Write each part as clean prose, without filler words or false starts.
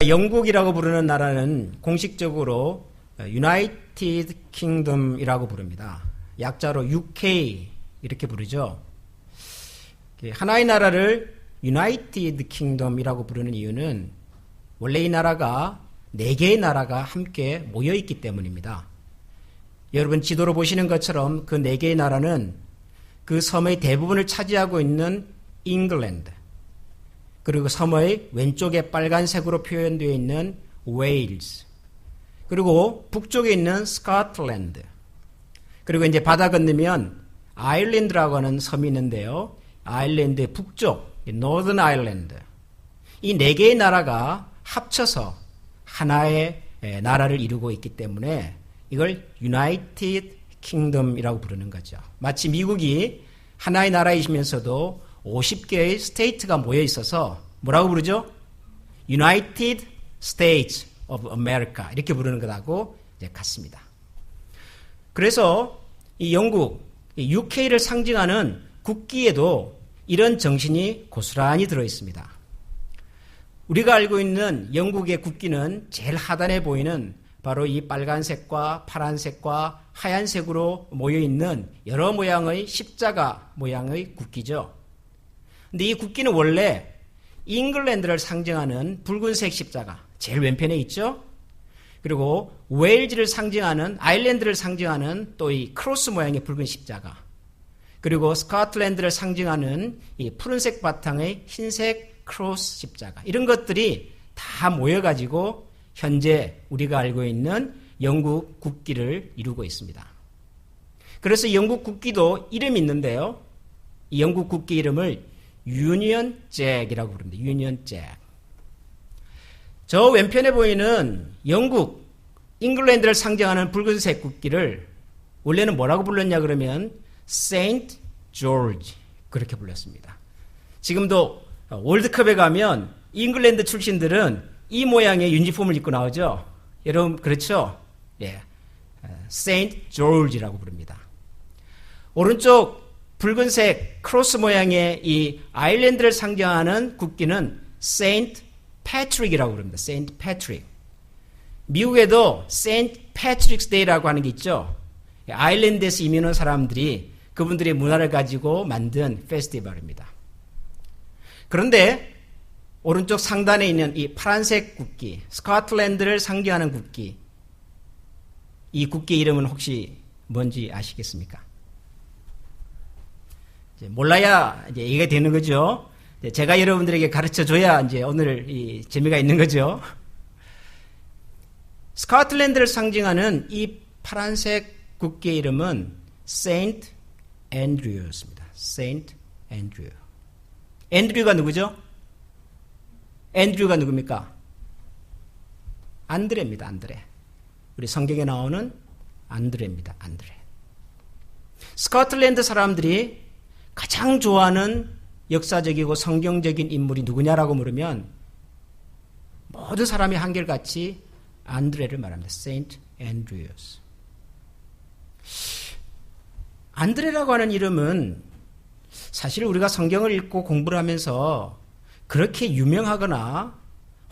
영국이라고 부르는 나라는 공식적으로 United Kingdom이라고 부릅니다. 약자로 UK 이렇게 부르죠. 하나의 나라를 United Kingdom이라고 부르는 이유는 원래 이 나라가 4개의 나라가 함께 모여있기 때문입니다. 여러분 지도로 보시는 것처럼 그 4개의 나라는 그 섬의 대부분을 차지하고 있는 잉글랜드, 그리고 섬의 왼쪽에 빨간색으로 표현되어 있는 웨일스, 그리고 북쪽에 있는 스코틀랜드, 그리고 이제 바다 건너면 아일랜드라고 하는 섬이 있는데요. 아일랜드의 북쪽, 노던 아일랜드. 이 4개의 나라가 합쳐서 하나의 나라를 이루고 있기 때문에 이걸 United Kingdom이라고 부르는 거죠. 마치 미국이 하나의 나라이시면서도 50개의 스테이트가 모여 있어서 뭐라고 부르죠? United States of America 이렇게 부르는 것하고 이제 같습니다. 그래서 이 영국, 이 UK를 상징하는 국기에도 이런 정신이 고스란히 들어 있습니다. 우리가 알고 있는 영국의 국기는 제일 하단에 보이는 바로 이 빨간색과 파란색과 하얀색으로 모여있는 여러 모양의 십자가 모양의 국기죠. 근데 이 국기는 원래 잉글랜드를 상징하는 붉은색 십자가, 제일 왼편에 있죠. 그리고 웨일즈를 상징하는, 아일랜드를 상징하는 또 이 크로스 모양의 붉은 십자가, 그리고 스코틀랜드를 상징하는 이 푸른색 바탕의 흰색 크로스 십자가, 이런 것들이 다 모여가지고 현재 우리가 알고 있는 영국 국기를 이루고 있습니다. 그래서 영국 국기도 이름이 있는데요. 이 영국 국기 이름을 유니언 잭이라고 부릅니다. 유니언 잭. 저 왼편에 보이는 영국, 잉글랜드를 상징하는 붉은색 국기를 원래는 뭐라고 불렀냐 그러면 세인트 조지 그렇게 불렀습니다. 지금도 월드컵에 가면 잉글랜드 출신들은 이 모양의 유니폼을 입고 나오죠. 여러분 그렇죠? 예, 세인트 조지라고 부릅니다. 오른쪽 붉은색 크로스 모양의 이 아일랜드를 상징하는 국기는 세인트 패트릭이라고 부릅니다. 세인트 패트릭. 미국에도 세인트 패트릭스 데이라고 하는 게 있죠. 아일랜드에서 이민 온 사람들이 그분들의 문화를 가지고 만든 페스티벌입니다. 그런데 오른쪽 상단에 있는 이 파란색 국기, 스코틀랜드를 상징하는 국기, 이 국기 이름은 혹시 뭔지 아시겠습니까? 이제 몰라야 이제 얘기가 되는 거죠. 제가 여러분들에게 가르쳐 줘야 이제 오늘 이 재미가 있는 거죠. 스코틀랜드를 상징하는 이 파란색 국기의 이름은 세인트 앤드류였습니다. 세인트 앤드류. 앤드류가 누구죠? 앤드류가 누굽니까? 안드레입니다. 안드레. 우리 성경에 나오는 안드레입니다. 안드레. 스코틀랜드 사람들이 가장 좋아하는 역사적이고 성경적인 인물이 누구냐라고 물으면 모든 사람이 한결같이 안드레를 말합니다. 세인트 앤드류스. 안드레라고 하는 이름은 사실 우리가 성경을 읽고 공부를 하면서 그렇게 유명하거나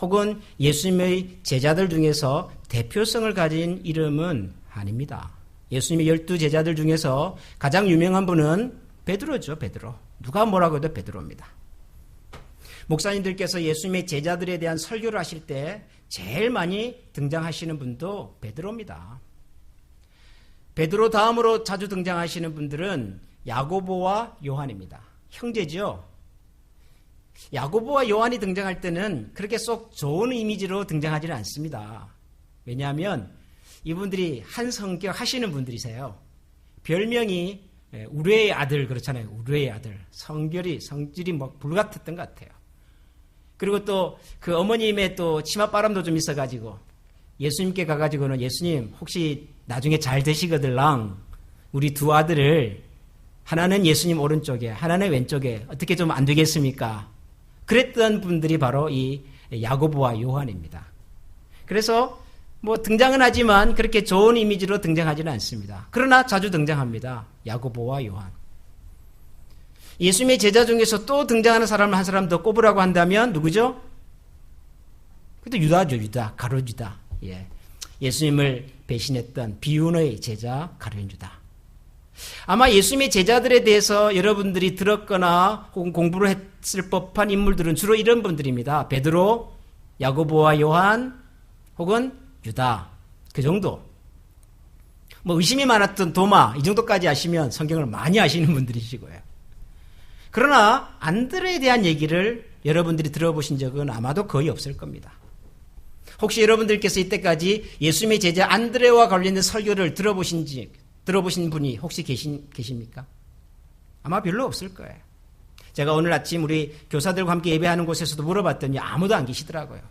혹은 예수님의 제자들 중에서 대표성을 가진 이름은 아닙니다. 예수님의 12제자들 중에서 가장 유명한 분은 베드로죠. 베드로. 누가 뭐라고 해도 베드로입니다. 목사님들께서 예수님의 제자들에 대한 설교를 하실 때 제일 많이 등장하시는 분도 베드로입니다. 베드로 다음으로 자주 등장하시는 분들은 야고보와 요한입니다. 형제죠. 야고보와 요한이 등장할 때는 그렇게 쏙 좋은 이미지로 등장하지는 않습니다. 왜냐하면 이분들이 한 성격 하시는 분들이세요. 별명이 우레의 아들 그렇잖아요. 우레의 아들. 성질이 뭐 불같았던 것 같아요. 그리고 또 그 어머님의 또 치맛바람도 좀 있어가지고 예수님께 가가지고는 예수님 혹시 나중에 잘 되시거들랑 우리 두 아들을 하나는 예수님 오른쪽에 하나는 왼쪽에 어떻게 좀 안 되겠습니까? 그랬던 분들이 바로 이 야고보와 요한입니다. 그래서 뭐 등장은 하지만 그렇게 좋은 이미지로 등장하지는 않습니다. 그러나 자주 등장합니다. 야고보와 요한. 예수님의 제자 중에서 또 등장하는 사람을 한 사람 더 꼽으라고 한다면 누구죠? 그것도 유다죠, 유다. 가룟 유다. 예. 예수님을 배신했던 비운의 제자 가룟 유다. 아마 예수님의 제자들에 대해서 여러분들이 들었거나 혹은 공부를 했을 법한 인물들은 주로 이런 분들입니다. 베드로, 야고보와 요한, 혹은 유다. 그 정도. 뭐 의심이 많았던 도마, 이 정도까지 아시면 성경을 많이 아시는 분들이시고요. 그러나 안드레에 대한 얘기를 여러분들이 들어보신 적은 아마도 거의 없을 겁니다. 혹시 여러분들께서 이때까지 예수님의 제자 안드레와 관련된 설교를 들어보신 분이 혹시 계십니까? 아마 별로 없을 거예요. 제가 오늘 아침 우리 교사들과 함께 예배하는 곳에서도 물어봤더니 아무도 안 계시더라고요.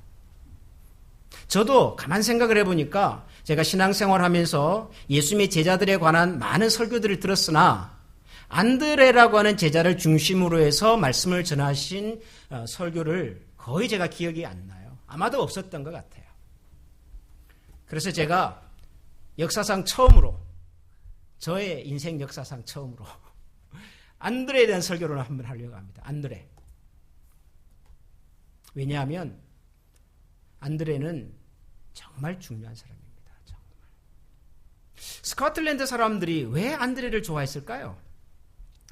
저도 가만 생각을 해보니까 제가 신앙생활 하면서 예수님의 제자들에 관한 많은 설교들을 들었으나 안드레라고 하는 제자를 중심으로 해서 말씀을 전하신 설교를 거의 제가 기억이 안 나요. 아마도 없었던 것 같아요. 그래서 제가 역사상 처음으로, 저의 인생 역사상 처음으로 안드레에 대한 설교를 한번 하려고 합니다. 안드레. 왜냐하면 안드레는 정말 중요한 사람입니다. 정말. 스코틀랜드 사람들이 왜 안드레를 좋아했을까요?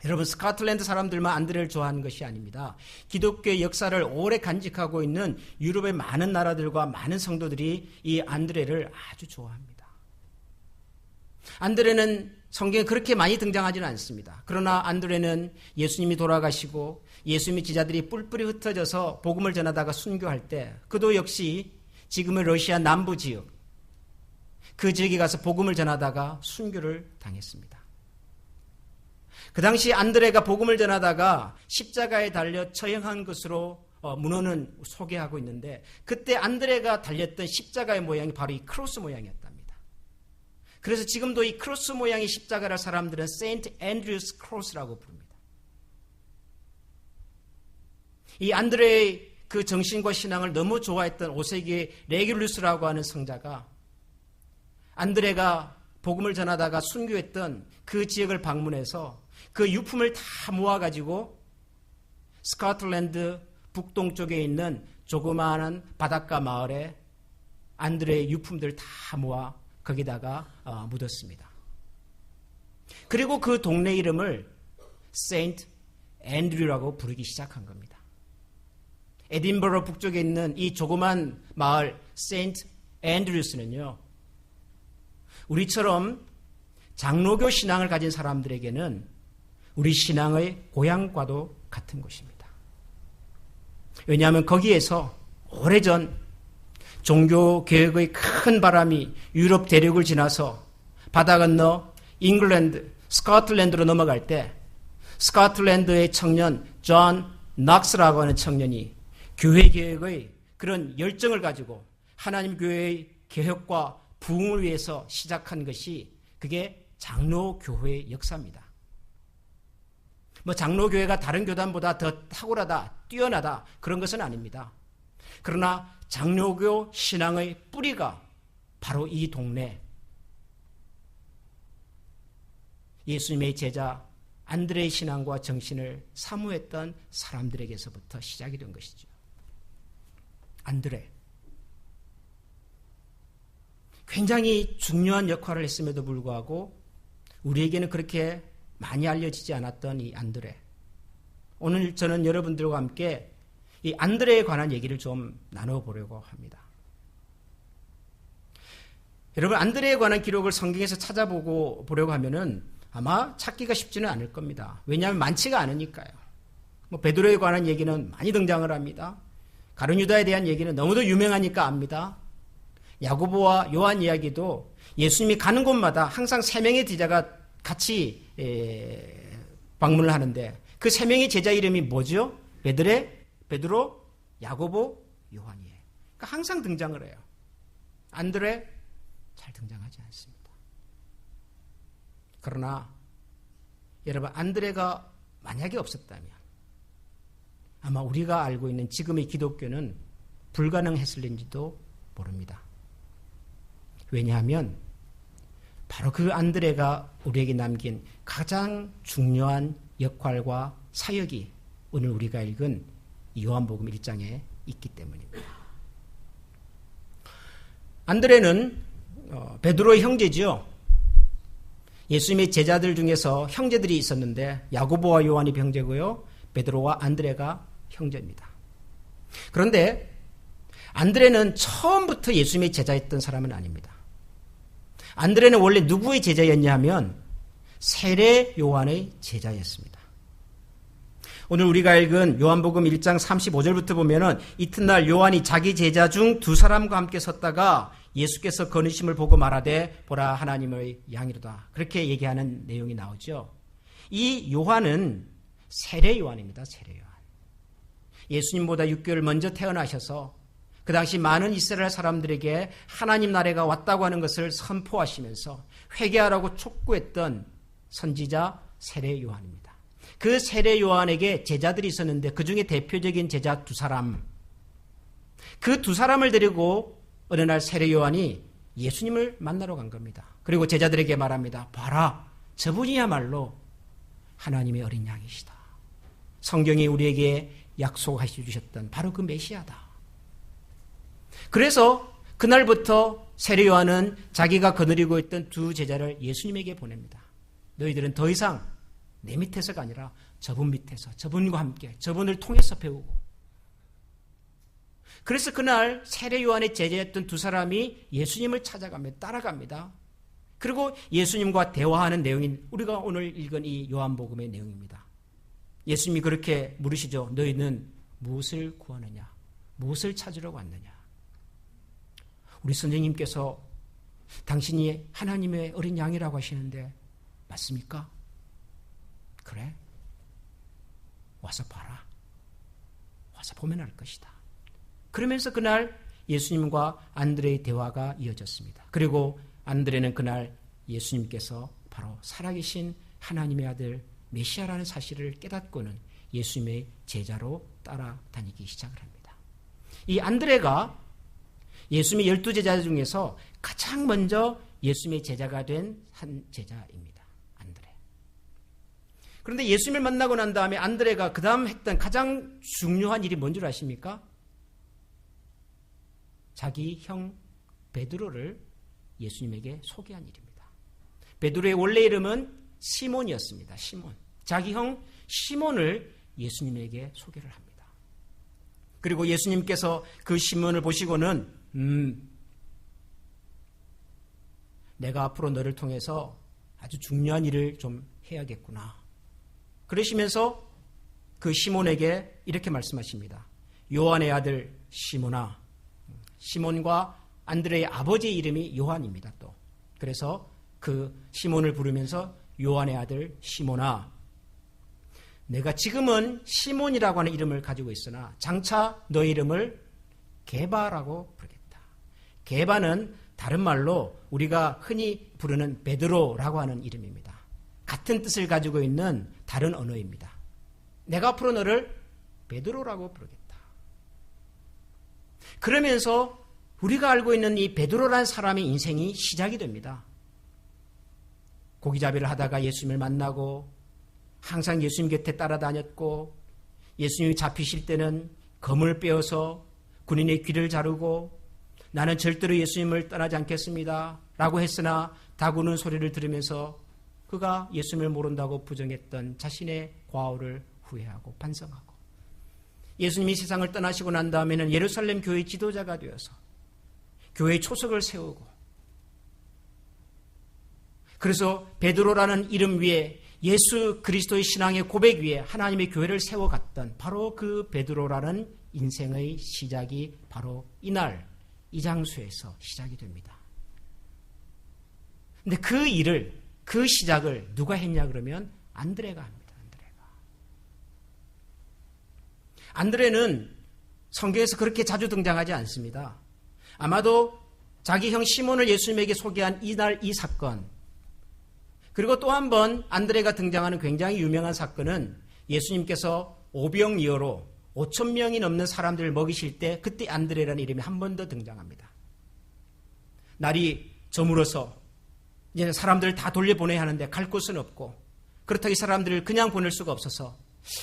여러분, 스코틀랜드 사람들만 안드레를 좋아하는 것이 아닙니다. 기독교의 역사를 오래 간직하고 있는 유럽의 많은 나라들과 많은 성도들이 이 안드레를 아주 좋아합니다. 안드레는 성경에 그렇게 많이 등장하지는 않습니다. 그러나 안드레는 예수님이 돌아가시고 예수님의 제자들이 뿔뿔이 흩어져서 복음을 전하다가 순교할 때 그도 역시 지금의 러시아 남부 지역, 그 지역에 가서 복음을 전하다가 순교를 당했습니다. 그 당시 안드레가 복음을 전하다가 십자가에 달려 처형한 것으로 문헌은 소개하고 있는데, 그때 안드레가 달렸던 십자가의 모양이 바로 이 크로스 모양이었답니다. 그래서 지금도 이 크로스 모양의 십자가를 사람들은 세인트 앤드류스 크로스라고 부릅니다. 이 안드레의 그 정신과 신앙을 너무 좋아했던 5세기의 레귤루스라고 하는 성자가 안드레가 복음을 전하다가 순교했던 그 지역을 방문해서 그 유품을 다 모아가지고 스코틀랜드 북동쪽에 있는 조그마한 바닷가 마을에 안드레의 유품들 다 모아 거기다가 묻었습니다. 그리고 그 동네 이름을 세인트 앤드류라고 부르기 시작한 겁니다. 에딘버러 북쪽에 있는 이 조그만 마을 세인트 앤드류스는요, 우리처럼 장로교 신앙을 가진 사람들에게는 우리 신앙의 고향과도 같은 곳입니다. 왜냐하면 거기에서 오래전 종교개혁의 큰 바람이 유럽 대륙을 지나서 바다 건너 잉글랜드, 스코틀랜드로 넘어갈 때 스코틀랜드의 청년 존 넉스라고 하는 청년이 교회개혁의 그런 열정을 가지고 하나님 교회의 개혁과 부흥을 위해서 시작한 것이 그게 장로교회의 역사입니다. 뭐 장로교회가 다른 교단보다 더 탁월하다, 뛰어나다 그런 것은 아닙니다. 그러나 장로교 신앙의 뿌리가 바로 이 동네 예수님의 제자 안드레의 신앙과 정신을 사모했던 사람들에게서부터 시작이 된 것이죠. 안드레. 굉장히 중요한 역할을 했음에도 불구하고 우리에게는 그렇게 많이 알려지지 않았던 이 안드레. 오늘 저는 여러분들과 함께 이 안드레에 관한 얘기를 좀 나눠보려고 합니다. 여러분, 안드레에 관한 기록을 성경에서 찾아보려고 하면은 아마 찾기가 쉽지는 않을 겁니다. 왜냐하면 많지가 않으니까요. 뭐 베드로에 관한 얘기는 많이 등장을 합니다. 가룟 유다에 대한 얘기는 너무도 유명하니까 압니다. 야고보와 요한 이야기도 예수님이 가는 곳마다 항상 세 명의 제자가 같이 방문을 하는데 그 세 명의 제자 이름이 뭐죠? 베드로, 야고보, 요한이에요. 그러니까 항상 등장을 해요. 안드레 잘 등장하지 않습니다. 그러나 여러분, 안드레가 만약에 없었다면 아마 우리가 알고 있는 지금의 기독교는 불가능했을는지도 모릅니다. 왜냐하면 바로 그 안드레가 우리에게 남긴 가장 중요한 역할과 사역이 오늘 우리가 읽은 요한복음 1장에 있기 때문입니다. 안드레는 베드로의 형제지요. 예수님의 제자들 중에서 형제들이 있었는데 야고보와 요한이 형제고요. 베드로와 안드레가 형제입니다. 그런데 안드레는 처음부터 예수님의 제자였던 사람은 아닙니다. 안드레는 원래 누구의 제자였냐 하면 세례 요한의 제자였습니다. 오늘 우리가 읽은 요한복음 1장 35절부터 보면은 이튿날 요한이 자기 제자 중 두 사람과 함께 섰다가 예수께서 거느심을 보고 말하되 보라 하나님의 양이로다. 그렇게 얘기하는 내용이 나오죠. 이 요한은 세례 요한입니다. 세례 요한. 예수님보다 6개월 먼저 태어나셔서 그 당시 많은 이스라엘 사람들에게 하나님 나라가 왔다고 하는 것을 선포하시면서 회개하라고 촉구했던 선지자 세례 요한입니다. 그 세례 요한에게 제자들이 있었는데 그 중에 대표적인 제자 두 사람, 그 두 사람을 데리고 어느 날 세례 요한이 예수님을 만나러 간 겁니다. 그리고 제자들에게 말합니다. 봐라, 저분이야말로 하나님의 어린 양이시다. 성경이 우리에게 약속하시 주셨던 바로 그 메시아다. 그래서 그날부터 세례 요한은 자기가 거느리고 있던 두 제자를 예수님에게 보냅니다. 너희들은 더 이상 내 밑에서가 아니라 저분 밑에서, 저분과 함께, 저분을 통해서 배우고. 그래서 그날 세례 요한의 제자였던 두 사람이 예수님을 찾아가며 따라갑니다. 그리고 예수님과 대화하는 내용인 우리가 오늘 읽은 이 요한복음의 내용입니다. 예수님이 그렇게 물으시죠. 너희는 무엇을 구하느냐? 무엇을 찾으러 왔느냐? 우리 선생님께서 당신이 하나님의 어린 양이라고 하시는데 맞습니까? 그래? 와서 봐라. 와서 보면 알 것이다. 그러면서 그날 예수님과 안드레의 대화가 이어졌습니다. 그리고 안드레는 그날 예수님께서 바로 살아계신 하나님의 아들 메시아라는 사실을 깨닫고는 예수님의 제자로 따라다니기 시작을 합니다. 이 안드레가 예수님의 12제자 중에서 가장 먼저 예수님의 제자가 된 한 제자입니다. 안드레. 그런데 예수님을 만나고 난 다음에 안드레가 그 다음 했던 가장 중요한 일이 뭔 줄 아십니까? 자기 형 베드로를 예수님에게 소개한 일입니다. 베드로의 원래 이름은 시몬이었습니다. 시몬. 자기 형 시몬을 예수님에게 소개를 합니다. 그리고 예수님께서 그 시몬을 보시고는 내가 앞으로 너를 통해서 아주 중요한 일을 좀 해야겠구나. 그러시면서 그 시몬에게 이렇게 말씀하십니다. 요한의 아들 시몬아. 시몬과 안드레의 아버지의 이름이 요한입니다. 또 그래서 그 시몬을 부르면서 요한의 아들 시몬아, 내가 지금은 시몬이라고 하는 이름을 가지고 있으나 장차 너의 이름을 게바라고 부르겠다. 게바는 다른 말로 우리가 흔히 부르는 베드로라고 하는 이름입니다. 같은 뜻을 가지고 있는 다른 언어입니다. 내가 앞으로 너를 베드로라고 부르겠다. 그러면서 우리가 알고 있는 이 베드로라는 사람의 인생이 시작이 됩니다. 고기잡이를 하다가 예수님을 만나고 항상 예수님 곁에 따라다녔고 예수님이 잡히실 때는 검을 빼어서 군인의 귀를 자르고 나는 절대로 예수님을 떠나지 않겠습니다 라고 했으나 다구는 소리를 들으면서 그가 예수님을 모른다고 부정했던 자신의 과오를 후회하고 반성하고 예수님이 세상을 떠나시고 난 다음에는 예루살렘 교회 지도자가 되어서 교회의 초석을 세우고 그래서 베드로라는 이름 위에 예수 그리스도의 신앙의 고백 위에 하나님의 교회를 세워갔던 바로 그 베드로라는 인생의 시작이 바로 이날 이 장소에서 시작이 됩니다. 근데 그 일을 그 시작을 누가 했냐 그러면 안드레가 합니다. 안드레는 성경에서 그렇게 자주 등장하지 않습니다. 아마도 자기 형 시몬을 예수님에게 소개한 이날 이 사건, 그리고 또 한 번 안드레가 등장하는 굉장히 유명한 사건은 예수님께서 오병이어로 5,000명이 넘는 사람들을 먹이실 때 그때 안드레라는 이름이 한 번 더 등장합니다. 날이 저물어서 이제 사람들을 다 돌려보내야 하는데 갈 곳은 없고 그렇다고 이 사람들을 그냥 보낼 수가 없어서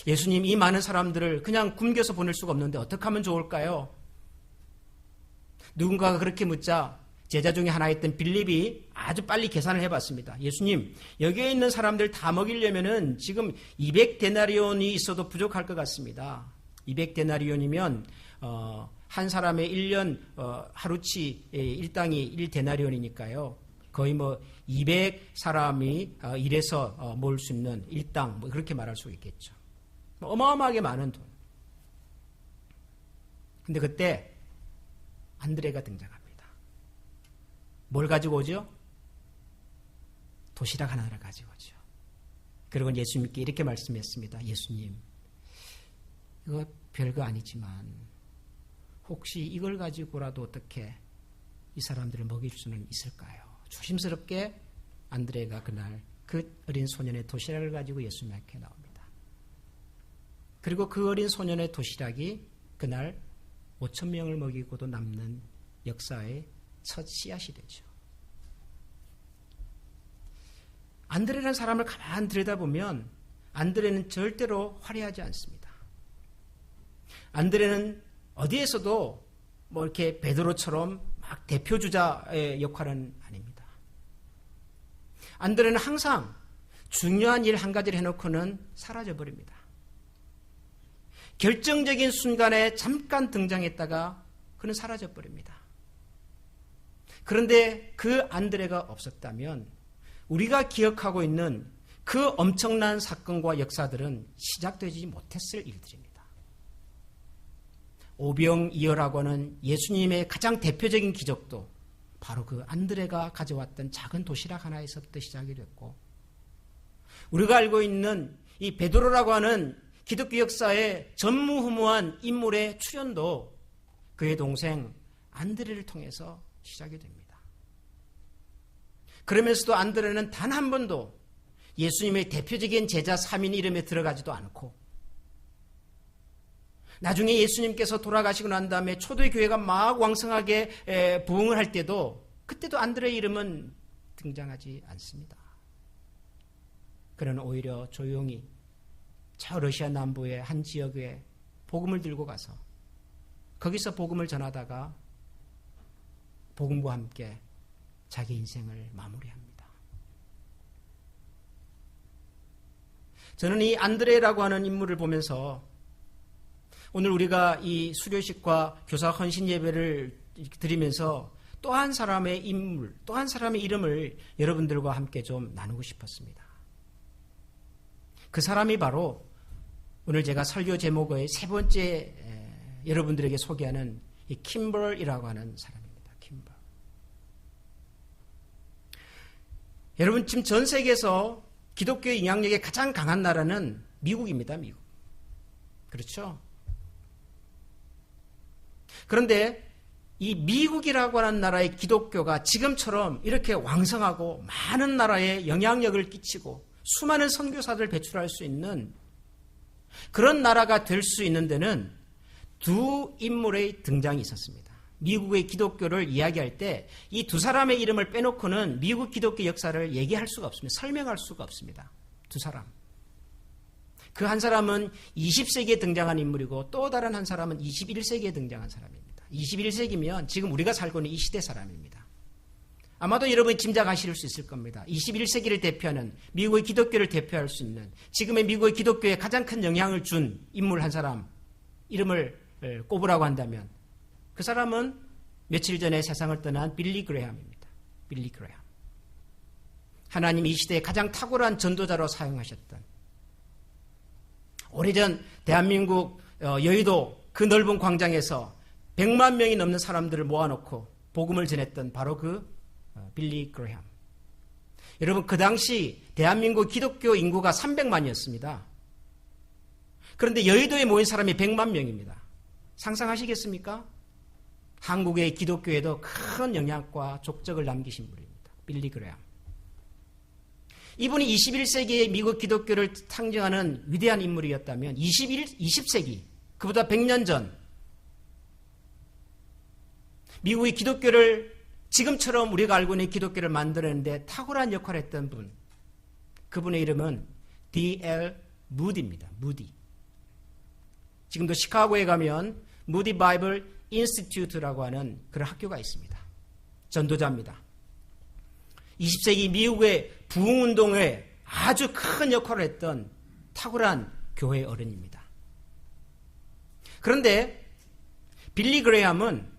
예수님 이 많은 사람들을 그냥 굶겨서 보낼 수가 없는데 어떻게 하면 좋을까요? 누군가가 그렇게 묻자 제자 중에 하나였던 빌립이 아주 빨리 계산을 해봤습니다. 예수님, 여기에 있는 사람들 다 먹이려면은 지금 200데나리온이 있어도 부족할 것 같습니다. 200데나리온이면 한 사람의 1년 하루치 일당이 1데나리온이니까요. 거의 200사람이 일해서 모을 수 있는 일당 그렇게 말할 수 있겠죠. 어마어마하게 많은 돈. 근데 그때 안드레가 등장합니다. 뭘 가지고 오죠? 도시락 하나를 가지고 오죠. 그리고 예수님께 이렇게 말씀했습니다. 예수님, 이거 별거 아니지만 혹시 이걸 가지고라도 어떻게 이 사람들을 먹일 수는 있을까요? 조심스럽게 안드레가 그날 그 어린 소년의 도시락을 가지고 예수님 앞에 나옵니다. 그리고 그 어린 소년의 도시락이 그날 5,000명을 먹이고도 남는 역사의 첫 씨앗이 되죠. 안드레라는 사람을 가만히 들여다보면 안드레는 절대로 화려하지 않습니다. 안드레는 어디에서도 이렇게 베드로처럼 막 대표주자의 역할은 아닙니다. 안드레는 항상 중요한 일 한 가지를 해놓고는 사라져버립니다. 결정적인 순간에 잠깐 등장했다가 그는 사라져버립니다. 그런데 그 안드레가 없었다면 우리가 기억하고 있는 그 엄청난 사건과 역사들은 시작되지 못했을 일들입니다. 오병이어라고 하는 예수님의 가장 대표적인 기적도 바로 그 안드레가 가져왔던 작은 도시락 하나에서부터 시작이 됐고, 우리가 알고 있는 이 베드로라고 하는 기독교 역사의 전무후무한 인물의 출현도 그의 동생 안드레를 통해서 시작이 됩니다. 그러면서도 안드레는 단 한 번도 예수님의 대표적인 제자 3인 이름에 들어가지도 않고, 나중에 예수님께서 돌아가시고 난 다음에 초대교회가 막 왕성하게 부흥을 할 때도 그때도 안드레의 이름은 등장하지 않습니다. 그는 오히려 조용히 저 러시아 남부의 한 지역에 복음을 들고 가서 거기서 복음을 전하다가 복음과 함께 자기 인생을 마무리합니다. 저는 이 안드레라고 하는 인물을 보면서 오늘 우리가 이 수료식과 교사 헌신 예배를 드리면서 또 한 사람의 인물, 또 한 사람의 이름을 여러분들과 함께 좀 나누고 싶었습니다. 그 사람이 바로 오늘 제가 설교 제목의 세 번째 여러분들에게 소개하는 이 킴벌이라고 하는 사람입니다. 킴벌. 여러분, 지금 전 세계에서 기독교의 영향력이 가장 강한 나라는 미국입니다. 미국. 그렇죠? 그런데 이 미국이라고 하는 나라의 기독교가 지금처럼 이렇게 왕성하고 많은 나라에 영향력을 끼치고 수많은 선교사들을 배출할 수 있는 그런 나라가 될 수 있는 데는 두 인물의 등장이 있었습니다. 미국의 기독교를 이야기할 때 이 두 사람의 이름을 빼놓고는 미국 기독교 역사를 얘기할 수가 없습니다. 설명할 수가 없습니다. 두 사람. 그 한 사람은 20세기에 등장한 인물이고 또 다른 한 사람은 21세기에 등장한 사람입니다. 21세기면 지금 우리가 살고 있는 이 시대 사람입니다. 아마도 여러분이 짐작하실 수 있을 겁니다. 21세기를 대표하는 미국의 기독교를 대표할 수 있는 지금의 미국의 기독교에 가장 큰 영향을 준 인물 한 사람 이름을 꼽으라고 한다면 그 사람은 며칠 전에 세상을 떠난 빌리 그레함입니다. 빌리 그레함. 하나님이 이 시대에 가장 탁월한 전도자로 사용하셨던, 오래전 대한민국 여의도 그 넓은 광장에서 100만 명이 넘는 사람들을 모아놓고 복음을 전했던 바로 그 빌리 그레함. 여러분, 그 당시 대한민국 기독교 인구가 300만이었습니다. 그런데 여의도에 모인 사람이 100만 명입니다. 상상하시겠습니까? 한국의 기독교에도 큰 영향과 족적을 남기신 분입니다. 빌리 그레함. 이분이 21세기의 미국 기독교를 상징하는 위대한 인물이었다면 20세기, 그보다 100년 전 미국의 기독교를 지금처럼 우리가 알고 있는 기독교를 만들었는데 탁월한 역할을 했던 분, 그분의 이름은 D.L. 무디입니다. 무디. 지금도 시카고에 가면 무디 바이블 인스티튜트라고 하는 그런 학교가 있습니다. 전도자입니다. 20세기 미국의 부흥운동에 아주 큰 역할을 했던 탁월한 교회 어른입니다. 그런데 빌리 그레이엄은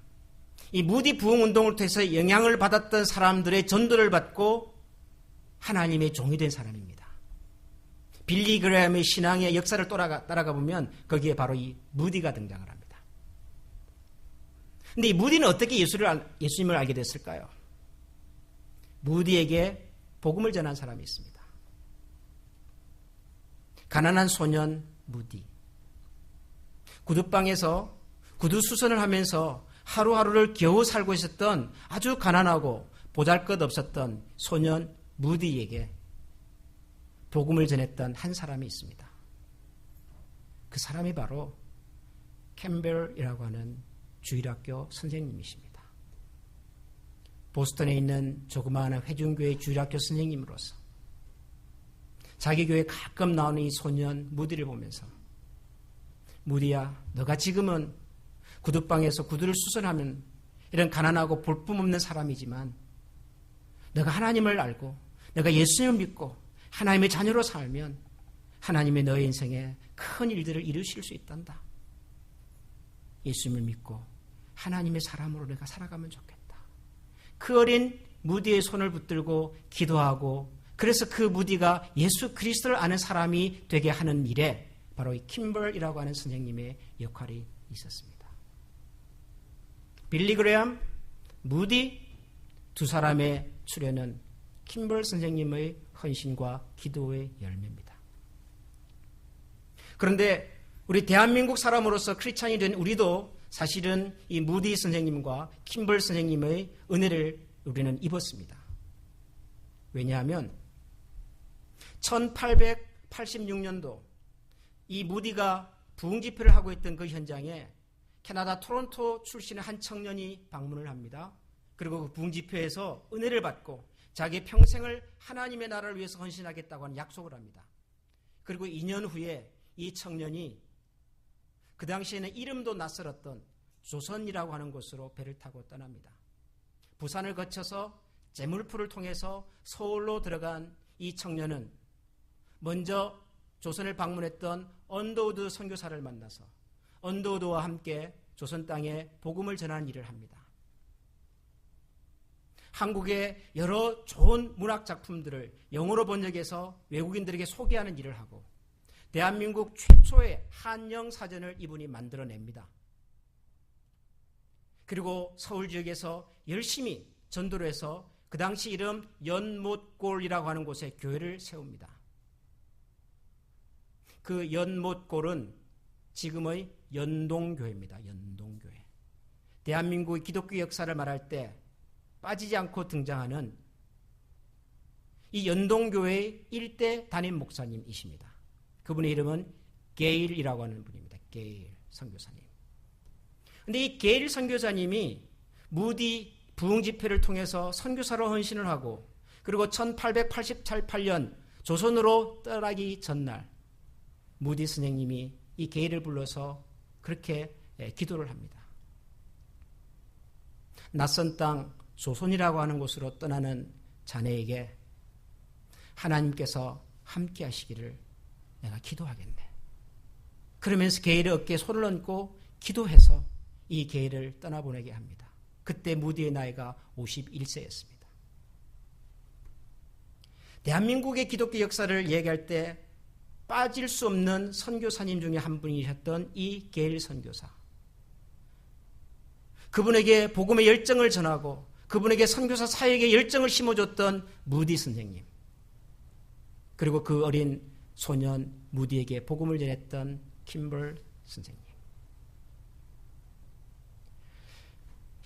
이 무디 부흥운동을 통해서 영향을 받았던 사람들의 전도를 받고 하나님의 종이 된 사람입니다. 빌리 그레이엄의 신앙의 역사를 따라가 보면 거기에 바로 이 무디가 등장을 합니다. 그런데 이 무디는 어떻게 예수님을 알게 됐을까요? 무디에게 복음을 전한 사람이 있습니다. 가난한 소년 무디. 구두방에서 구두수선을 하면서 하루하루를 겨우 살고 있었던 아주 가난하고 보잘것없었던 소년 무디에게 복음을 전했던 한 사람이 있습니다. 그 사람이 바로 캠벨이라고 하는 주일학교 선생님이십니다. 보스턴에 있는 조그마한 회중교회 주일학교 선생님으로서 자기 교회에 가끔 나오는 이 소년 무디를 보면서 무디야, 너가 지금은 구두방에서 구두를 수선하면 이런 가난하고 볼품없는 사람이지만 너가 하나님을 알고 너가 예수님을 믿고 하나님의 자녀로 살면 하나님의 너의 인생에 큰 일들을 이루실 수 있단다. 예수님을 믿고 하나님의 사람으로 내가 살아가면 좋겠다. 그 어린 무디의 손을 붙들고 기도하고 그래서 그 무디가 예수 그리스도를 아는 사람이 되게 하는 일에 바로 이 킴벌이라고 하는 선생님의 역할이 있었습니다. 빌리 그레이엄, 무디 두 사람의 출연은 킴벌 선생님의 헌신과 기도의 열매입니다. 그런데 우리 대한민국 사람으로서 크리스찬이 된 우리도 사실은 이 무디 선생님과 킴벌 선생님의 은혜를 우리는 입었습니다. 왜냐하면 1886년도 이 무디가 부흥 집회를 하고 있던 그 현장에 캐나다 토론토 출신의 한 청년이 방문을 합니다. 그리고 그 부흥 집회에서 은혜를 받고 자기 평생을 하나님의 나라를 위해서 헌신하겠다고 하는 약속을 합니다. 그리고 2년 후에 이 청년이 그 당시에는 이름도 낯설었던 조선이라고 하는 곳으로 배를 타고 떠납니다. 부산을 거쳐서 제물포를 통해서 서울로 들어간 이 청년은 먼저 조선을 방문했던 언더우드 선교사를 만나서 언더우드와 함께 조선 땅에 복음을 전하는 일을 합니다. 한국의 여러 좋은 문학 작품들을 영어로 번역해서 외국인들에게 소개하는 일을 하고 대한민국 최초의 한영 사전을 이분이 만들어냅니다. 그리고 서울 지역에서 열심히 전도를 해서 그 당시 이름 연못골이라고 하는 곳에 교회를 세웁니다. 그 연못골은 지금의 연동교회입니다. 연동교회. 대한민국의 기독교 역사를 말할 때 빠지지 않고 등장하는 이 연동교회의 일대 담임 목사님이십니다. 그분의 이름은 게일이라고 하는 분입니다. 게일 선교사님. 그런데 이 게일 선교사님이 무디 부흥 집회를 통해서 선교사로 헌신을 하고 그리고 1888년 조선으로 떠나기 전날 무디 선생님이 이 게일을 불러서 그렇게 기도를 합니다. 낯선 땅 조선이라고 하는 곳으로 떠나는 자네에게 하나님께서 함께 하시기를 내가 기도하겠네. 그러면서 게일의 어깨에 손을 얹고 기도해서 이 게일을 떠나보내게 합니다. 그때 무디의 나이가 51세였습니다. 대한민국의 기독교 역사를 얘기할 때 빠질 수 없는 선교사님 중에 한 분이셨던 이 게일 선교사. 그분에게 복음의 열정을 전하고 그분에게 선교사 사역의 열정을 심어줬던 무디 선생님. 그리고 그 어린 소년 무디에게 복음을 전했던 킴벌 선생님.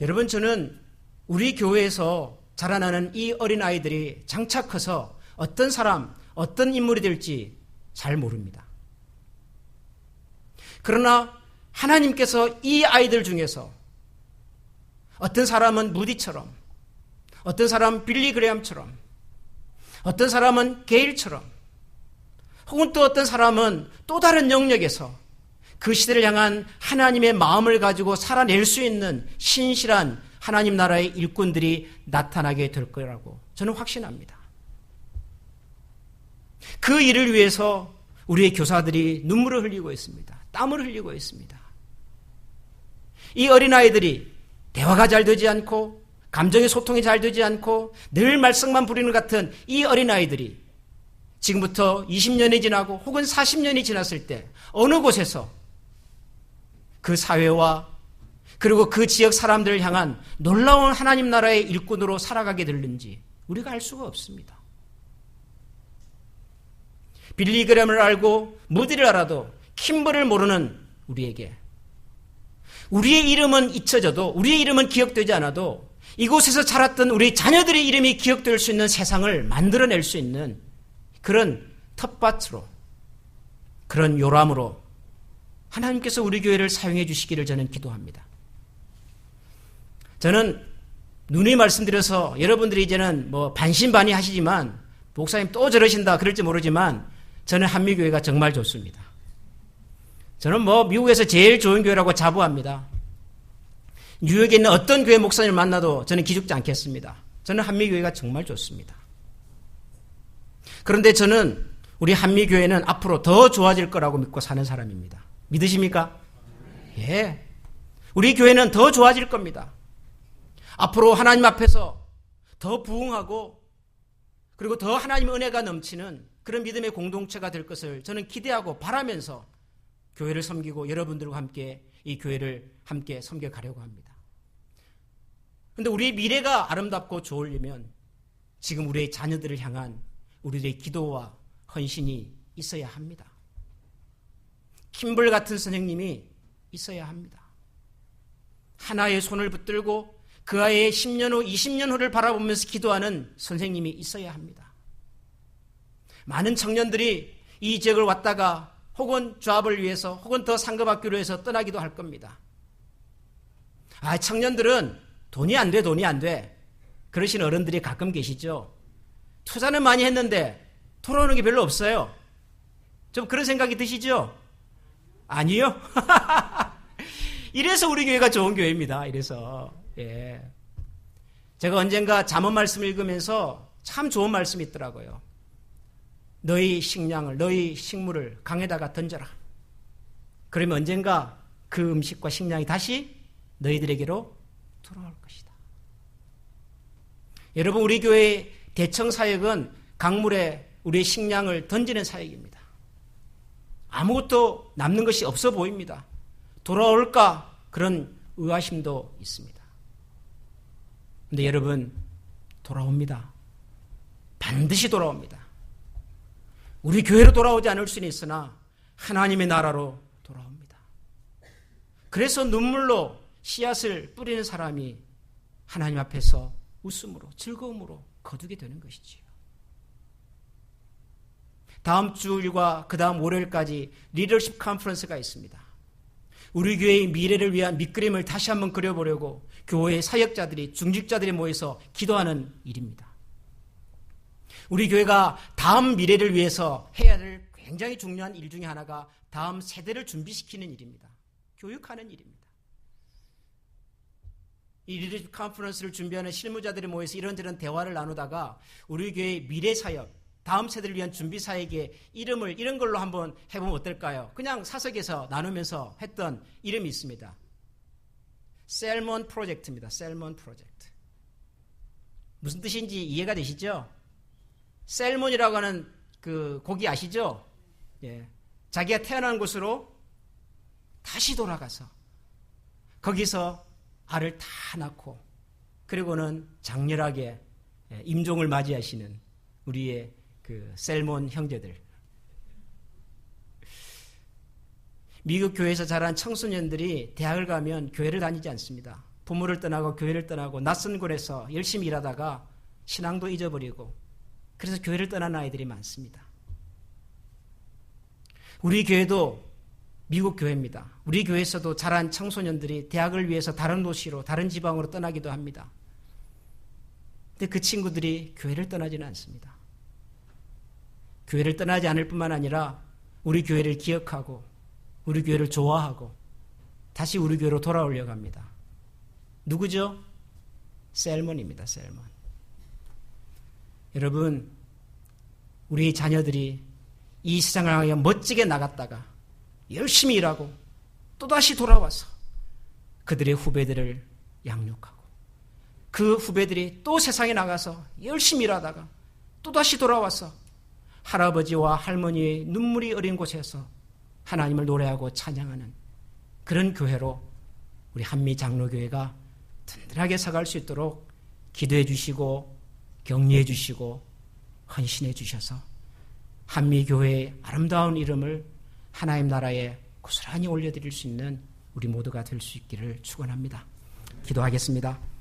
여러분, 저는 우리 교회에서 자라나는 이 어린아이들이 장차 커서 어떤 사람, 어떤 인물이 될지 잘 모릅니다. 그러나 하나님께서 이 아이들 중에서 어떤 사람은 무디처럼, 어떤 사람은 빌리 그레이엄처럼, 어떤 사람은 게일처럼, 혹은 또 어떤 사람은 또 다른 영역에서 그 시대를 향한 하나님의 마음을 가지고 살아낼 수 있는 신실한 하나님 나라의 일꾼들이 나타나게 될 거라고 저는 확신합니다. 그 일을 위해서 우리의 교사들이 눈물을 흘리고 있습니다. 땀을 흘리고 있습니다. 이 어린아이들이 대화가 잘 되지 않고 감정의 소통이 잘 되지 않고 늘 말썽만 부리는 것 같은 이 어린아이들이 지금부터 20년이 지나고 혹은 40년이 지났을 때 어느 곳에서 그 사회와 그리고 그 지역 사람들을 향한 놀라운 하나님 나라의 일꾼으로 살아가게 될는지 우리가 알 수가 없습니다. 빌리그램을 알고 무디를 알아도 킴버를 모르는 우리에게 우리의 이름은 잊혀져도 우리의 이름은 기억되지 않아도 이곳에서 자랐던 우리 자녀들의 이름이 기억될 수 있는 세상을 만들어낼 수 있는 그런 텃밭으로 그런 요람으로 하나님께서 우리 교회를 사용해 주시기를 저는 기도합니다. 저는 누누이 말씀드려서 여러분들이 이제는 뭐 반신반의 하시지만 목사님 또 저러신다 그럴지 모르지만 저는 한미교회가 정말 좋습니다. 저는 뭐 미국에서 제일 좋은 교회라고 자부합니다. 뉴욕에 있는 어떤 교회 목사님을 만나도 저는 기죽지 않겠습니다. 저는 한미교회가 정말 좋습니다. 그런데 저는 우리 한미교회는 앞으로 더 좋아질 거라고 믿고 사는 사람입니다. 믿으십니까? 예. 우리 교회는 더 좋아질 겁니다. 앞으로 하나님 앞에서 더 부흥하고 그리고 더 하나님의 은혜가 넘치는 그런 믿음의 공동체가 될 것을 저는 기대하고 바라면서 교회를 섬기고 여러분들과 함께 이 교회를 함께 섬겨가려고 합니다. 그런데 우리의 미래가 아름답고 좋으려면 지금 우리의 자녀들을 향한 우리의 기도와 헌신이 있어야 합니다. 킴블 같은 선생님이 있어야 합니다. 하나의 손을 붙들고 그 아이의 10년 후, 20년 후를 바라보면서 기도하는 선생님이 있어야 합니다. 많은 청년들이 이 지역을 왔다가 혹은 조합을 위해서 혹은 더 상급 학교를 위해서 떠나기도 할 겁니다. 청년들은 돈이 안 돼. 그러신 어른들이 가끔 계시죠. 투자는 많이 했는데 돌아오는 게 별로 없어요. 좀 그런 생각이 드시죠? 아니요. 이래서 우리 교회가 좋은 교회입니다. 이래서. 예. 제가 언젠가 잠언 말씀 읽으면서 참 좋은 말씀이 있더라고요. 너희 식량을, 너희 식물을 강에다가 던져라. 그러면 언젠가 그 음식과 식량이 다시 너희들에게로 돌아올 것이다. 여러분, 우리 교회의 대청 사역은 강물에 우리의 식량을 던지는 사역입니다. 아무것도 남는 것이 없어 보입니다. 돌아올까? 그런 의아심도 있습니다. 근데 여러분, 돌아옵니다. 반드시 돌아옵니다. 우리 교회로 돌아오지 않을 수는 있으나 하나님의 나라로 돌아옵니다. 그래서 눈물로 씨앗을 뿌리는 사람이 하나님 앞에서 웃음으로 즐거움으로 거두게 되는 것이지요. 다음 주일과 그 다음 월요일까지 리더십 컨퍼런스가 있습니다. 우리 교회의 미래를 위한 밑그림을 다시 한번 그려보려고 교회의 사역자들이 중직자들이 모여서 기도하는 일입니다. 우리 교회가 다음 미래를 위해서 해야 될 굉장히 중요한 일 중에 하나가 다음 세대를 준비시키는 일입니다. 교육하는 일입니다. 이 리더십 컨퍼런스를 준비하는 실무자들이 모여서 이런저런 대화를 나누다가 우리 교회의 미래 사역, 다음 세대를 위한 준비 사역의 이름을 이런 걸로 한번 해보면 어떨까요? 그냥 사석에서 나누면서 했던 이름이 있습니다. 셀몬 프로젝트입니다. 셀몬 프로젝트. 무슨 뜻인지 이해가 되시죠? 셀몬이라고 하는 그 고기 아시죠? 예. 자기가 태어난 곳으로 다시 돌아가서 거기서 알을 다 낳고 그리고는 장렬하게 임종을 맞이하시는 우리의 그 셀몬 형제들. 미국 교회에서 자란 청소년들이 대학을 가면 교회를 다니지 않습니다. 부모를 떠나고 교회를 떠나고 낯선 곳에서 열심히 일하다가 신앙도 잊어버리고 그래서 교회를 떠난 아이들이 많습니다. 우리 교회도 미국 교회입니다. 우리 교회에서도 자란 청소년들이 대학을 위해서 다른 도시로 다른 지방으로 떠나기도 합니다. 근데 그 친구들이 교회를 떠나지는 않습니다. 교회를 떠나지 않을 뿐만 아니라 우리 교회를 기억하고 우리 교회를 좋아하고 다시 우리 교회로 돌아오려고 합니다. 누구죠? 셀몬입니다. 셀몬. 여러분, 우리 자녀들이 이 세상을 향해 멋지게 나갔다가 열심히 일하고 또다시 돌아와서 그들의 후배들을 양육하고 그 후배들이 또 세상에 나가서 열심히 일하다가 또다시 돌아와서 할아버지와 할머니의 눈물이 어린 곳에서 하나님을 노래하고 찬양하는 그런 교회로 우리 한미장로교회가 든든하게 서갈 수 있도록 기도해 주시고 격려해 주시고 헌신해 주셔서 한미교회의 아름다운 이름을 하나님 나라에 고스란히 올려드릴 수 있는 우리 모두가 될 수 있기를 축원합니다. 기도하겠습니다.